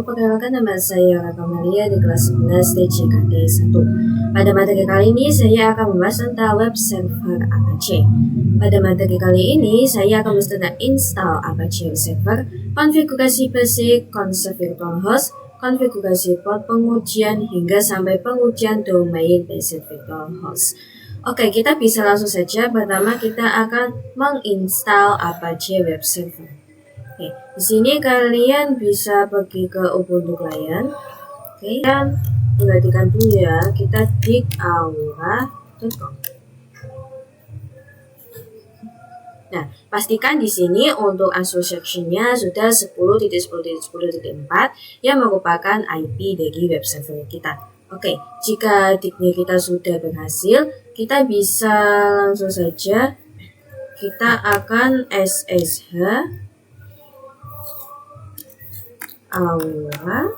perkenalkan nama saya Raka Maria di kelas 11 TJKT 1. Pada materi kali ini saya akan membahas tentang web server Apache. Pada materi kali ini saya akan membahas tentang install Apache web server, konfigurasi basic, konsep virtual host, konfigurasi port pengujian, hingga sampai pengujian domain based virtual host. Oke, kita bisa langsung saja. Pertama kita akan menginstal Apache web server. Oke, di sini kalian bisa pergi ke Ubuntu Client. Oke, dan perhatikan dulu ya, kita di aura.com. Nah, pastikan di sini untuk association-nya sudah 10.10.10.4 yang merupakan IP dari web server kita. Oke, jika DIG-nya kita sudah berhasil, kita bisa langsung saja kita akan SSH aura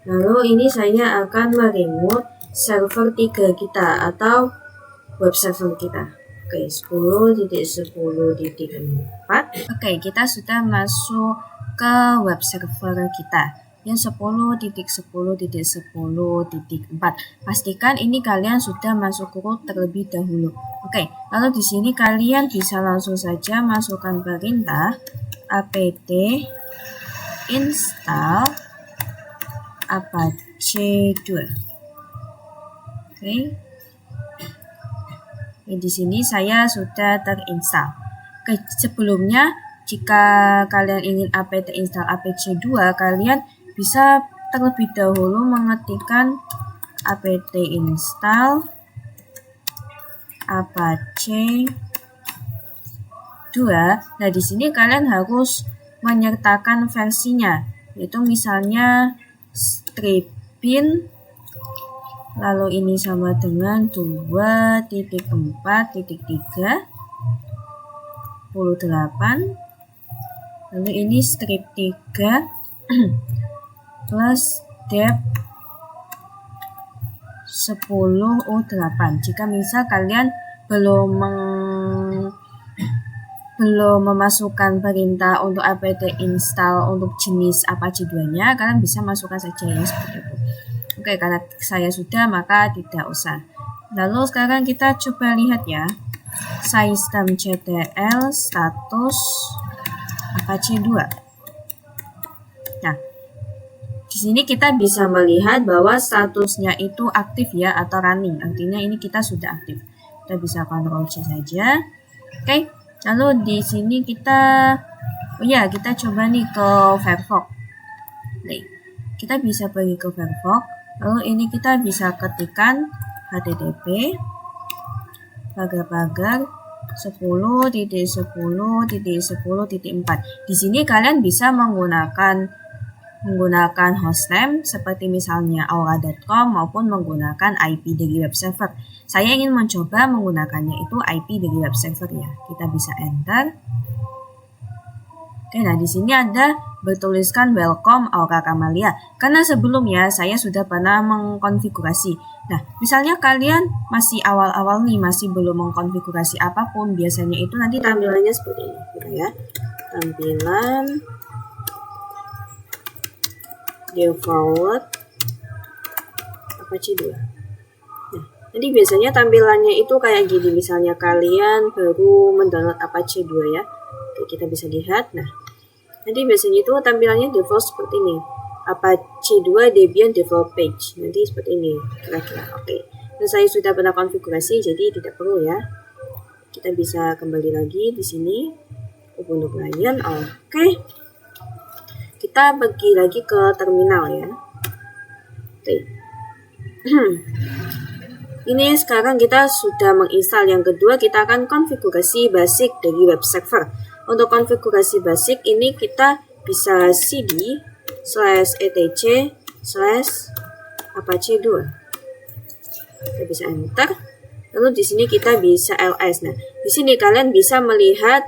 lalu ini saya akan meremote server 3 kita atau web server kita. Oke, 10.10.4. Oke, kita sudah masuk ke web server kita yang 10.10.10.4. Pastikan ini kalian sudah masuk root terlebih dahulu. Oke, lalu di sini kalian bisa langsung saja masukkan perintah apt install Apache 2. Oke. Di sini saya sudah terinstall. Oke, sebelumnya jika kalian ingin apt install Apache 2, kalian bisa terlebih dahulu mengetikkan apt install Apache 2. Nah, di sini kalian harus menyertakan versinya, yaitu misalnya stripin, lalu ini sama dengan 2.4.3.8, lalu ini strip 3 plus dep 10.8. Jika misal kalian belum memasukkan perintah untuk apt install untuk jenis Apache 2-nya, kalian bisa masukkan saja ya seperti itu. Oke, karena saya sudah, maka tidak usah. Lalu sekarang kita coba lihat ya, systemctl status Apache 2. Nah, di sini kita bisa melihat bahwa statusnya itu aktif ya, atau running. Artinya ini kita sudah aktif. Kita bisa Ctrl C saja. Oke, lalu di sini kita coba nih ke Firefox. Nih, kita bisa pergi ke Firefox. Lalu ini kita bisa ketikkan http pagar 10.10.10.4. Di sini kalian bisa menggunakan hostname seperti misalnya aura.com maupun menggunakan IP dari web server. Saya ingin mencoba menggunakannya itu IP dari web server ya. Kita bisa enter. Oke, nah di sini ada bertuliskan welcome Aura Kamalia. Karena sebelumnya saya sudah pernah mengkonfigurasi. Nah, misalnya kalian masih awal-awal nih, masih belum mengkonfigurasi apapun, biasanya itu nanti tampilannya seperti ini, gitu ya. Tampilan default Apache 2. Nah, nanti biasanya tampilannya itu kayak gini, misalnya kalian baru mendownload Apache 2 ya. Oke, kita bisa lihat. Nah, nanti biasanya itu tampilannya default seperti ini. Apache 2 Debian default page. Nanti seperti ini kira-kira. Oke. Dan saya sudah pernah konfigurasi, jadi tidak perlu ya. Kita bisa kembali lagi di sini. Ubuntu Client. Oke. Kita pergi lagi ke terminal ya. Oke. Ini sekarang kita sudah menginstal. Yang kedua, kita akan konfigurasi basic dari web server. Untuk konfigurasi basic ini kita bisa cd/etc/apache 2. Kita bisa enter. Lalu di sini kita bisa ls. Nah, di sini kalian bisa melihat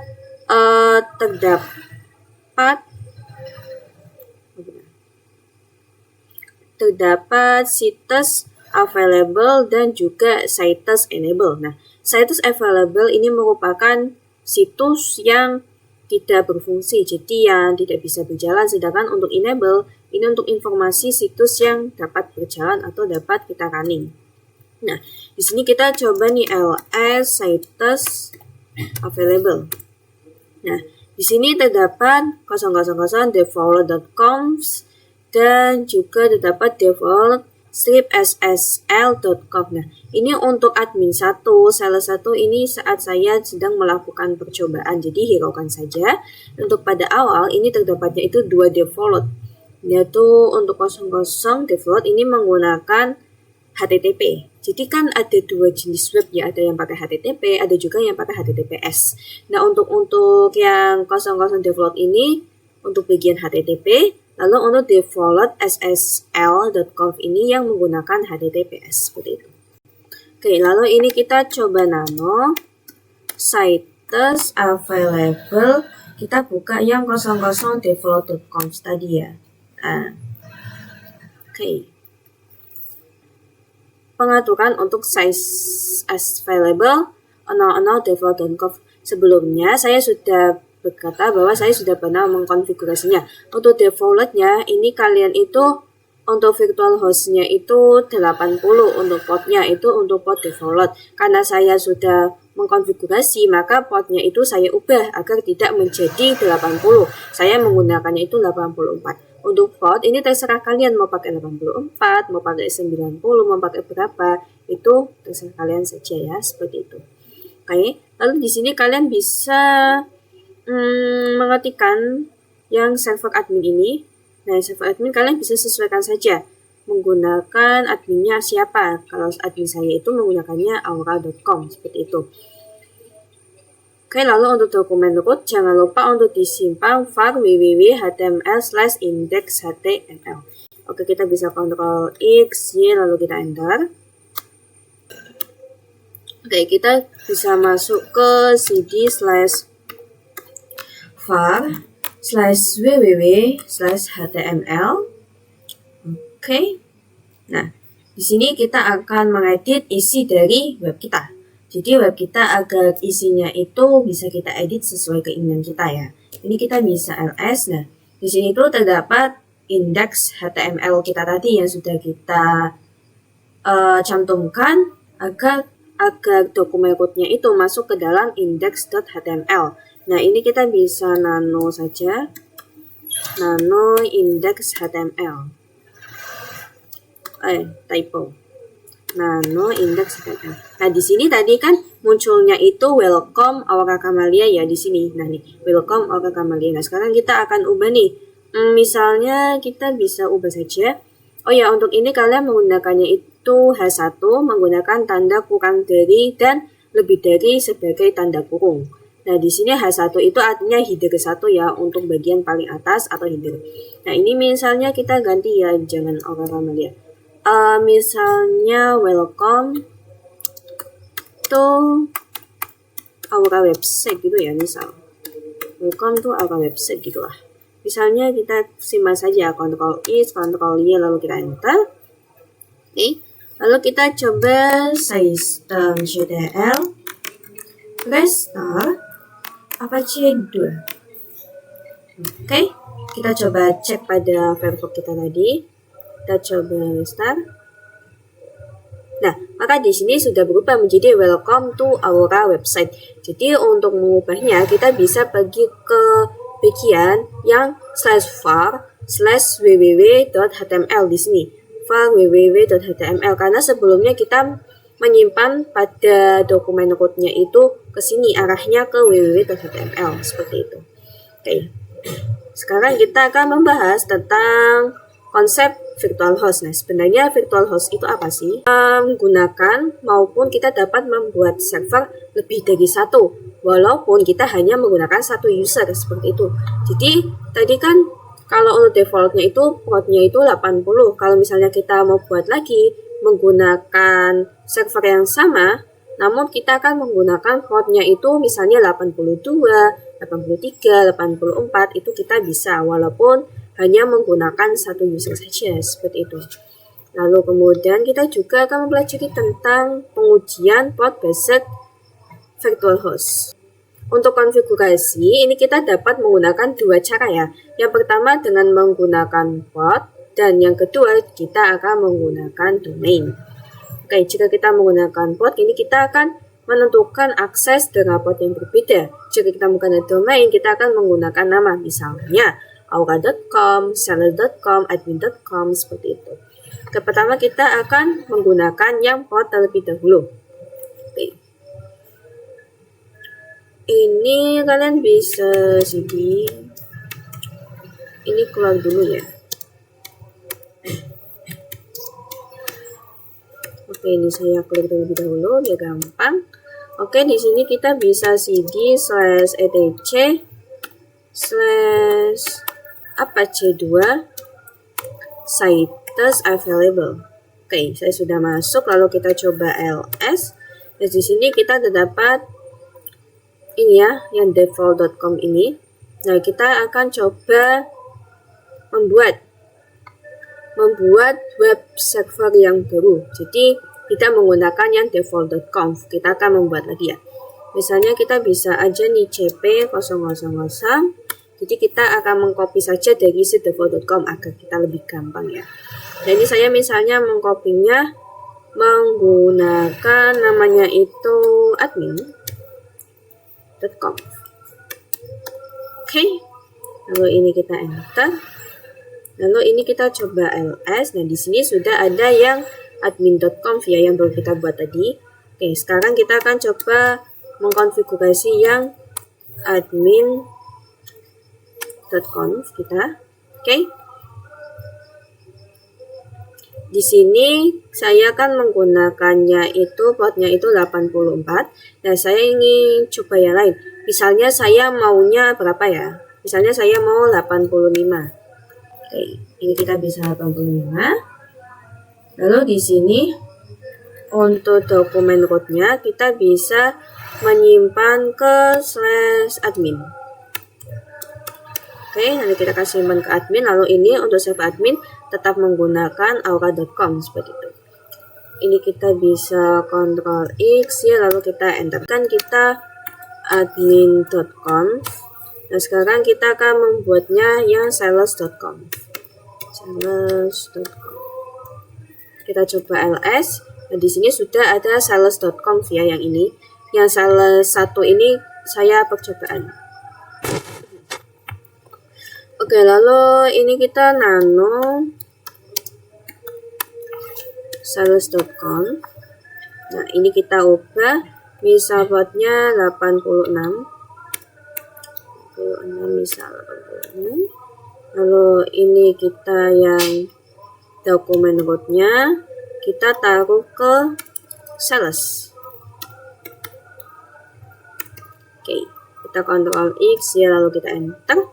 terdapat situs available dan juga situs enable. Nah, Situs available ini merupakan situs yang tidak berfungsi, jadi yang tidak bisa berjalan. Sedangkan untuk enable, ini untuk informasi situs yang dapat berjalan atau dapat kita running. Nah, di sini kita coba nih ls situs available. Nah, di sini terdapat 000 default.com dan juga terdapat default strip.ssl.com. Nah, ini untuk admin 1, salah satu ini saat saya sedang melakukan percobaan, jadi hiraukan saja. Untuk pada awal ini terdapatnya itu 2 default, yaitu untuk 00 default ini menggunakan HTTP. Jadi kan ada 2 jenis web ya, ada yang pakai HTTP, ada juga yang pakai HTTPS. Nah, untuk yang 00 default ini untuk bagian HTTP, lalu untuk default ssl.conf ini yang menggunakan HTTPS seperti itu. Oke, lalu ini kita coba nano situs available. Kita buka yang 00 default.conf tadi ya. Oke. Pengaturan untuk size available 00 default.conf. Sebelumnya saya sudah berkata bahwa saya sudah pernah mengkonfigurasinya. Untuk defaultnya ini kalian itu untuk virtual hostnya itu 80, untuk portnya itu untuk port default. Karena saya sudah mengkonfigurasi, maka portnya itu saya ubah agar tidak menjadi 80. Saya menggunakannya itu 84. Untuk port ini terserah kalian mau pakai 84, mau pakai 90, mau pakai berapa, itu terserah kalian saja ya, seperti itu. Oke, lalu di sini kalian bisa mengetikkan yang server admin ini. Nah, server admin kalian bisa sesuaikan saja menggunakan adminnya siapa. Kalau admin saya itu menggunakannya aura.com seperti itu. Oke, lalu untuk dokumen root jangan lupa untuk disimpan var www.html/index.html. Oke, kita bisa Ctrl X, Y, lalu kita enter. Oke, kita bisa masuk ke cd/var/www/html. Oke. Nah, di sini kita akan mengedit isi dari web kita. Jadi web kita agar isinya itu bisa kita edit sesuai keinginan kita ya. Ini kita bisa ls. Nah, di sini itu terdapat index HTML kita tadi yang sudah kita cantumkan agar dokumen code-nya itu masuk ke dalam index.html. Nah, ini kita bisa nano saja, nano index.html. Typo. Nano index.html. Nah, di sini tadi kan munculnya itu welcome Aura Camellia ya di sini. Nah, nih, welcome Aura Camellia. Nah, sekarang kita akan ubah nih. Misalnya kita bisa ubah saja. Oh ya, untuk ini kalian menggunakannya itu H1 menggunakan tanda kurang dari dan lebih dari sebagai tanda kurung. Nah, di sini H1 itu artinya header 1 ya, untuk bagian paling atas atau header. Nah, ini misalnya kita ganti ya, jangan Aura Camellia. Misalnya welcome to Aura website gitu ya, misal. Welcome to Aura website gitu lah. Misalnya kita simpan saja, Ctrl X, Ctrl Y, lalu kita enter. Oke, lalu kita coba system.ctl restart Apache 2. Oke, kita coba cek pada Firefox kita tadi. Kita coba restart. Nah, maka di sini sudah berubah menjadi welcome to Aura website. Jadi untuk mengubahnya kita bisa pergi ke bagian yang /var/www.html di sini. var www.html karena sebelumnya kita menyimpan pada dokumen code-nya itu ke sini, arahnya ke www.html seperti itu. Oke. Sekarang kita akan membahas tentang konsep virtual host. Nah, sebenarnya virtual host itu apa sih? Menggunakan maupun kita dapat membuat server lebih dari satu, walaupun kita hanya menggunakan satu user seperti itu. Jadi, tadi kan kalau untuk defaultnya itu portnya itu 80. Kalau misalnya kita mau buat lagi menggunakan server yang sama, namun kita akan menggunakan portnya itu misalnya 82, 83, 84, itu kita bisa walaupun hanya menggunakan satu user saja seperti itu. Lalu kemudian kita juga akan mempelajari tentang pengujian port based virtual host. Untuk konfigurasi, ini kita dapat menggunakan dua cara ya. Yang pertama dengan menggunakan port, dan yang kedua kita akan menggunakan domain. Oke, jika kita menggunakan port, ini kita akan menentukan akses dengan port yang berbeda. Jika kita menggunakan domain, kita akan menggunakan nama, misalnya aura.com, seller.com, admin.com, seperti itu. Pertama kita akan menggunakan yang port terlebih dahulu. Oke. Ini kalian bisa cd. Ini keluar dulu ya. Oke, ini saya klik terlebih dahulu biar gampang. Oke, di sini kita bisa cd/etc/apache2 status available. Oke, saya sudah masuk, lalu kita coba ls. Dan di sini kita terdapat ini ya, yang default.com ini. Nah, kita akan coba membuat web server yang baru. Jadi kita menggunakan yang default.com. Kita akan membuat lagi ya. Misalnya kita bisa aja nih cp000. Jadi kita akan mengcopy saja dari si default.com agar kita lebih gampang ya. Jadi saya misalnya mengcopy-nya menggunakan namanya itu admin.com. Oke. Lalu ini kita enter. Lalu ini kita coba ls. Nah, di sini sudah ada yang admin.com ya yang baru kita buat tadi. Oke, sekarang kita akan coba mengkonfigurasi yang admin.com kita. Oke. Di sini saya akan menggunakannya itu portnya itu 84. Nah, saya ingin coba yang lain. Misalnya saya maunya berapa ya? Misalnya saya mau 85. Oke, ini kita bisa 85. Lalu di sini untuk dokumen root-nya kita bisa menyimpan ke /admin. Oke, nanti kita akan simpan ke admin. Lalu ini untuk save admin tetap menggunakan aura.com seperti itu. Ini kita bisa Ctrl X ya, lalu kita enterkan kita admin.com. Nah, sekarang kita akan membuatnya yang sellers.com. Kita coba ls. Nah, di sini sudah ada sellers.com ya yang ini. Yang sellers 1 ini saya percobaan. Oke, lalu ini kita nano sellers.com. Nah, ini kita ubah misal buatnya 86 misal 86. Lalu ini kita yang dokumen root-nya kita taruh ke sellers. Oke, kita Ctrl X ya, lalu kita enter.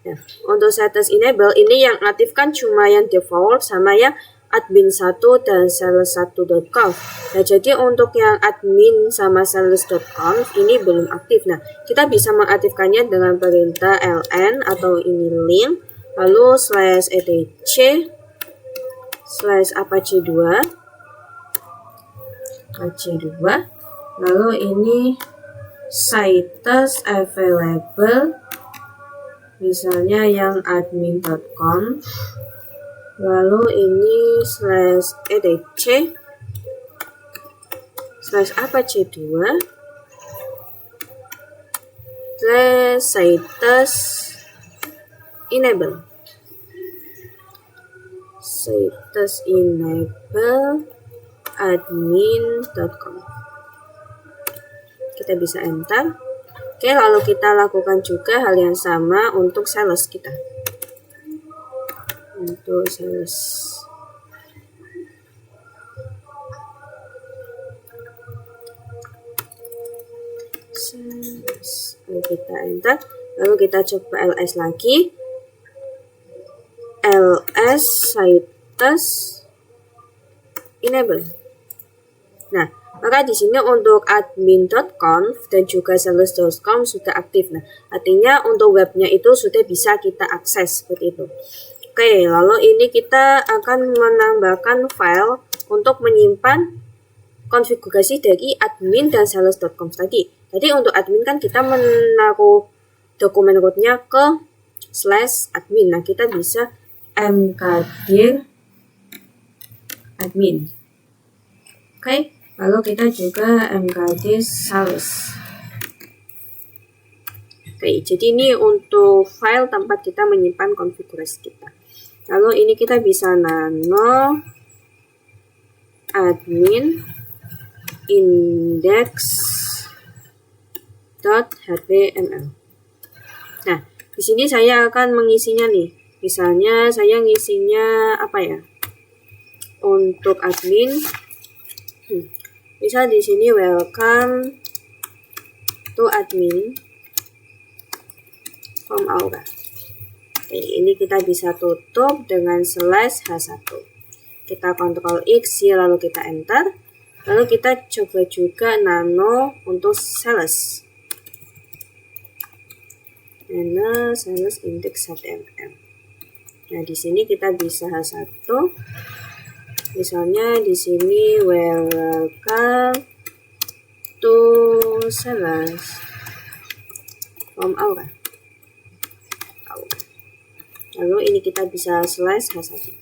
Nah, untuk status enable ini yang aktifkan cuma yang default sama yang admin 1 dan sellers1.com. Nah, jadi untuk yang admin sama sellers.com ini belum aktif. Nah, kita bisa mengaktifkannya dengan perintah ln atau ini link, lalu /etc/apache2 lalu ini status available, misalnya yang admin.com, lalu ini /etc/apache2 status enable admin.com. Kita bisa enter. Oke, lalu kita lakukan juga hal yang sama untuk sellers kita. Untuk sellers. Lalu kita enter. Lalu kita coba ls lagi. ls status enable. Nah, maka di sini untuk admin.com dan juga sellers.com sudah aktif. Nah, artinya untuk webnya itu sudah bisa kita akses seperti itu. Oke, lalu ini kita akan menambahkan file untuk menyimpan konfigurasi dari admin dan sales.com tadi. Jadi untuk admin kan kita menaruh dokumen rootnya ke /admin. Nah, kita bisa mkdir admin. Oke, lalu kita juga mkdir sales. Oke, jadi ini untuk file tempat kita menyimpan konfigurasi kita. Lalu ini kita bisa nano admin index.html. Nah, di sini saya akan mengisinya nih. Misalnya saya ngisinya apa ya? Untuk admin, bisa di sini welcome to admin from Aura. Oke, ini kita bisa tutup dengan /h1. Kita Ctrl X, ya, lalu kita enter. Lalu kita coba juga nano untuk sales. Nano sales index.html. Nah, di sini kita bisa H1. Misalnya di sini welcome to sales from Aura. Lalu ini kita bisa /h1.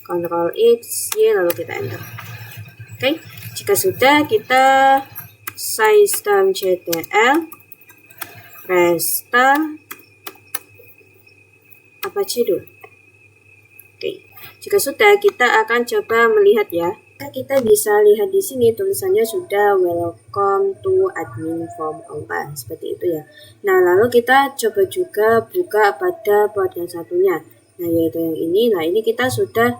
Ctrl X, Y, lalu kita enter. Oke, jika sudah kita system.ctl restart Apache dulu. Oke, jika sudah kita akan coba melihat ya. Kita bisa lihat di sini tulisannya sudah welcome to admin from Aura, seperti itu ya. Nah, lalu kita coba juga buka pada port yang satunya. Nah, yaitu yang ini. Nah, ini kita sudah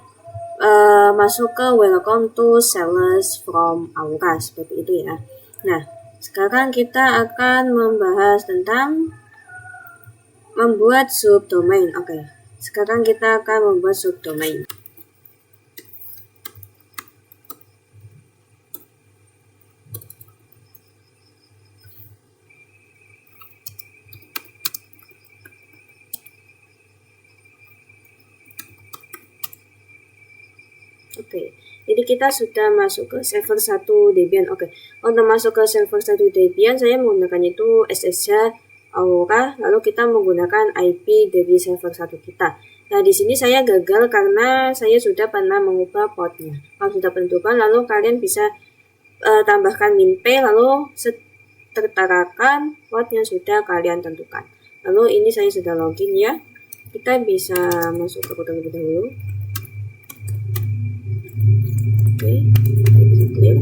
masuk ke welcome to sales from Aura, seperti itu ya. Nah, sekarang kita akan membahas tentang membuat subdomain. Oke, sekarang kita akan membuat subdomain. Oke, jadi kita sudah masuk ke server 1 Debian. Oke, untuk masuk ke server 1 Debian, saya menggunakan itu SSH Aura, lalu kita menggunakan IP dari server 1 kita. Nah, di sini saya gagal karena saya sudah pernah mengubah portnya. Kalau sudah tentukan, lalu kalian bisa tambahkan min p, lalu tertarakan port yang sudah kalian tentukan. Lalu ini saya sudah login ya. Kita bisa masuk ke terlebih dahulu. Oke, clear.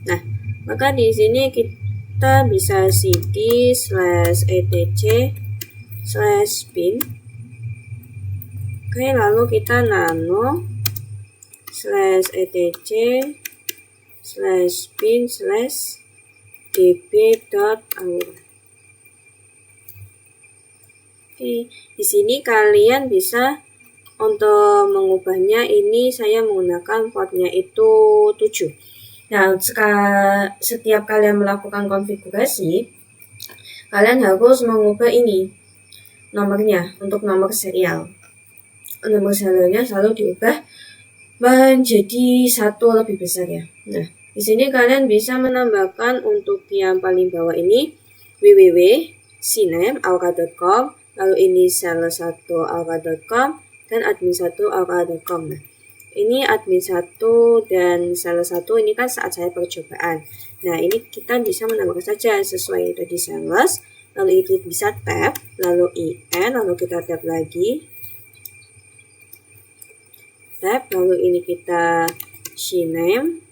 Nah, maka di sini kita bisa cd/etc/bin. Oke, lalu kita nano /etc/bin/db.aura. Oke, di sini kalian bisa untuk mengubahnya, ini saya menggunakan portnya itu 7. Nah, setiap kalian melakukan konfigurasi, kalian harus mengubah ini nomornya untuk nomor serial. Nomor serialnya selalu diubah menjadi 1 lebih besar ya. Nah, di sini kalian bisa menambahkan untuk yang paling bawah ini www.cname.aura.com, lalu ini sales1aura.com dan admin1aura.com. Nah, ini admin1 dan sales1 ini kan saat saya percobaan. Nah, ini kita bisa menambahkan saja sesuai tadi sales, lalu ini bisa tab, lalu in, lalu kita tab lagi, tab, lalu ini kita cname,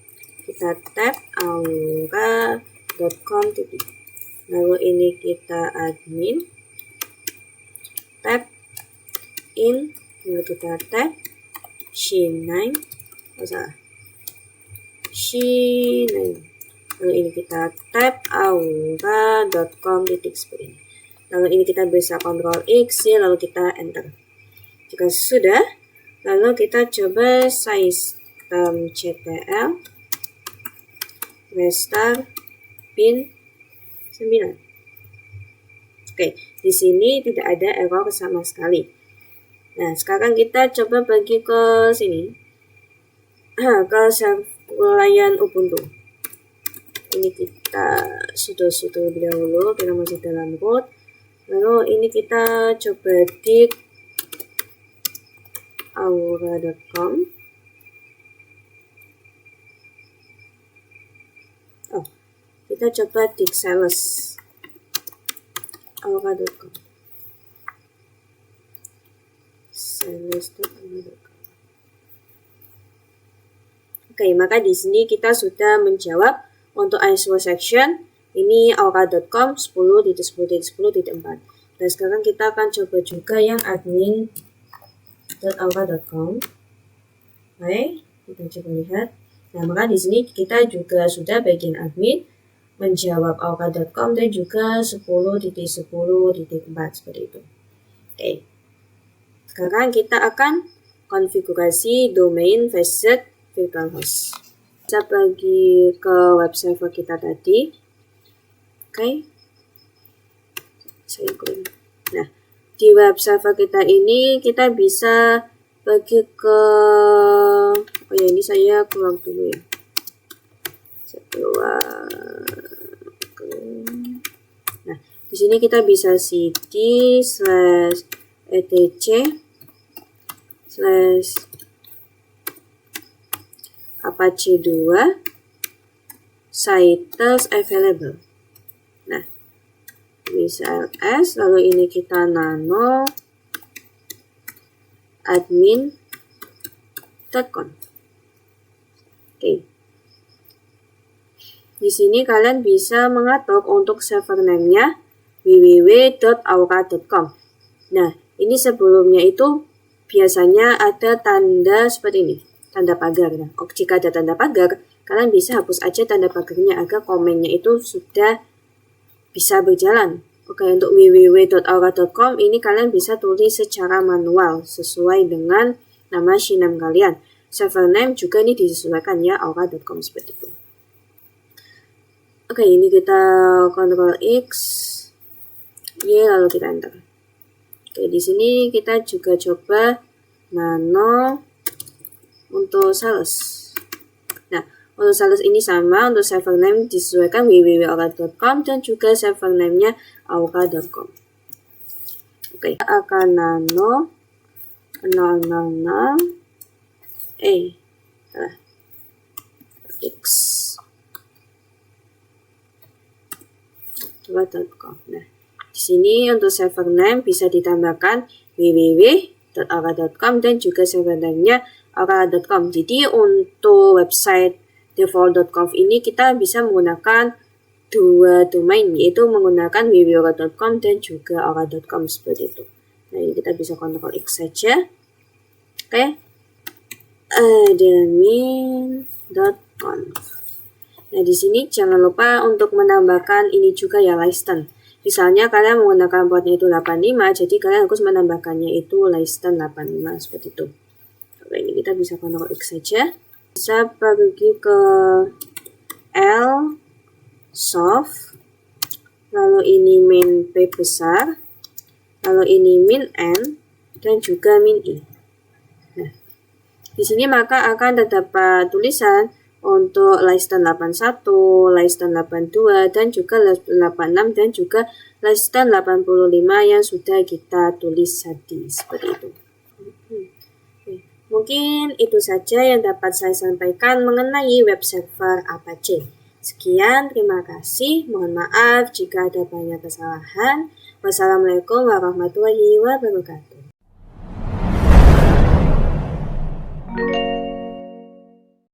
kita tab aura.com, lalu ini kita admin, tab in, lalu kita tab cname, lalu ini kita tab aura.com seperti ini. Lalu ini kita bisa Ctrl X ya, lalu kita enter. Jika sudah, lalu kita coba system.ctl restart bin 9. Oke, di sini tidak ada error sama sekali. Nah, sekarang kita coba pergi ke sini, ke pelayan Ubuntu. Ini kita sudah lebih dahulu, kita masuk dalam root. Lalu ini kita coba di aura.com. Kita coba di sales aura.com. sales.aura.com. Oke, maka di sini kita sudah menjawab untuk ISO section ini aura.com 10.10.10.4. Dan sekarang kita akan coba juga yang admin.aura.com. Baik, kita coba lihat. Nah, maka di sini kita juga sudah bagian admin menjawab aura.com dan juga 10.10.4 seperti itu. Oke. Sekarang kita akan konfigurasi domain facet virtual host. Kita pergi ke web server kita tadi. Oke. Nah, di web server kita ini kita bisa pergi ke ini saya keluar dulu ya. Saya keluar. Nah, di sini kita bisa cd/etc/apache 2 sites available. Nah, bisa ls, lalu ini kita nano admin.conf. Oke. Di sini kalian bisa mengatur untuk server name-nya www.aura.com. Nah, ini sebelumnya itu biasanya ada tanda seperti ini, tanda pagar. Nah, jika ada tanda pagar, kalian bisa hapus aja tanda pagarnya agar komennya itu sudah bisa berjalan. Oke, untuk www.aura.com ini kalian bisa tulis secara manual sesuai dengan nama shinam kalian. Server name juga ini disesuaikan ya, aura.com seperti itu. Oke, ini kita Ctrl X, Y, lalu kita enter. Oke, di sini kita juga coba nano untuk sales. Nah, untuk sales ini sama, untuk server name disesuaikan www.aura.com dan juga server name-nya aura.com. Oke, kita akan nano 000 X. .com. Nah, di sini untuk server name bisa ditambahkan www.aura.com dan juga server name-nya aura.com. Jadi untuk website default.conf ini kita bisa menggunakan dua domain, yaitu menggunakan www.aura.com dan juga aura.com seperti itu. Nah, ini kita bisa Ctrl X saja. Oke. admin.conf. Nah, di sini jangan lupa untuk menambahkan ini juga ya, license. Misalnya kalian menggunakan portnya itu 85, jadi kalian harus menambahkannya itu license 85 seperti itu. Oke, ini kita bisa Ctrl X saja. Bisa pergi ke lsoft, lalu ini min P besar, lalu ini min N, dan juga min I. Nah, di sini maka akan terdapat tulisan untuk license 81, license 82, dan juga license 86, dan juga license 85 yang sudah kita tulis tadi, seperti itu. Mungkin itu saja yang dapat saya sampaikan mengenai web server Apache. Sekian, terima kasih. Mohon maaf jika ada banyak kesalahan. Wassalamualaikum warahmatullahi wabarakatuh.